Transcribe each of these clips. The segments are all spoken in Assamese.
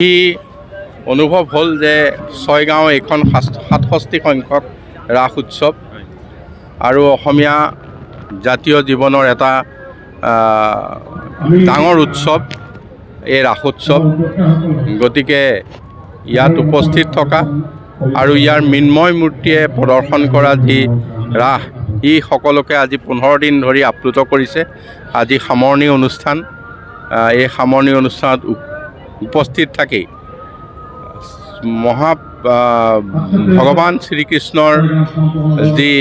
ই অনুভৱ হ'ল যে ছয়গাঁও এইখন 67 সংখ্যক ৰাস উৎসৱ আৰু অসমীয়া জাতীয় জীৱনৰ এটা ডাঙৰ উৎসৱ এই ৰাস উৎসৱ। গতিকে ইয়াত উপস্থিত থকা আৰু ইয়াৰ মৃন্ময় মূৰ্তিয়ে প্ৰদৰ্শন কৰা যি ৰাস, ই সকলোকে আজি 15 দিন ধৰি আপ্লুত কৰিছে। আজি সামৰণি অনুষ্ঠান, এই সামৰণি অনুষ্ঠানত উপস্থিত থাকি ভগৱান শ্ৰীকৃষ্ণৰ যি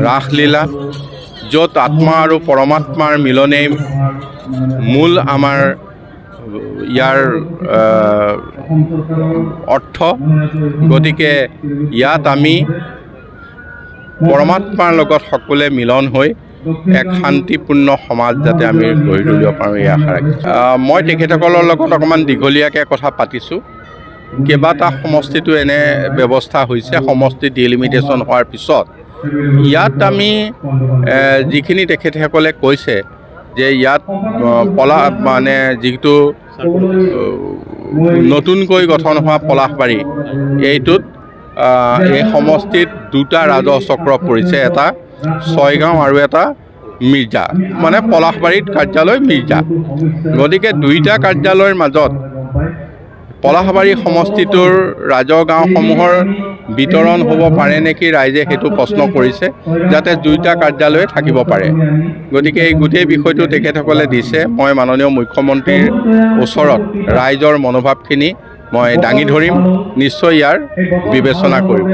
ৰাসলীলা, য'ত আত্মা আৰু পৰমাত্মাৰ মিলনেই মূল আমাৰ ইয়াৰ অৰ্থ। গতিকে ইয়াত আমি পৰমাত্মাৰ লগত সকলোৱে মিলন হৈ এক শান্তিপূৰ্ণ সমাজ যাতে আমি গঢ়ি তুলিব পাৰোঁ, এই আশা ৰাখিছোঁ। মই তেখেতসকলৰ লগত অকণমান দীঘলীয়াকৈ কথা পাতিছোঁ। কেইবাটা সমষ্টিতো এনে ব্যৱস্থা হৈছে। সমষ্টি ডিলিমিটেশ্যন হোৱাৰ পিছত ইয়াত আমি যিখিনি তেখেতসকলে কৈছে যে ইয়াত যিটো নতুনকৈ গঠন হোৱা পলাশবাৰী, এইটোত এই সমষ্টিত দুটা ৰাজহ চক্ৰ পৰিছে, এটা ছয়গাঁও আৰু এটা মিৰ্জা, মানে পলাশবাৰীত কাৰ্যালয় মিৰ্জা। গতিকে দুইটা কাৰ্যালয়ৰ মাজত পলাশবাৰী সমষ্টিটোৰ ৰাজহ গাঁওসমূহৰ বিতৰণ হ'ব পাৰে নেকি, ৰাইজে সেইটো প্ৰশ্ন কৰিছে, যাতে দুইটা কাৰ্যালয়ে থাকিব পাৰে। গতিকে এই গোটেই বিষয়টো তেখেতসকলে দিছে। মই মাননীয় মুখ্যমন্ত্ৰীৰ ওচৰত ৰাইজৰ মনোভাৱখিনি মই দাঙি ধৰিম, নিশ্চয় ইয়াৰ বিবেচনা কৰিম।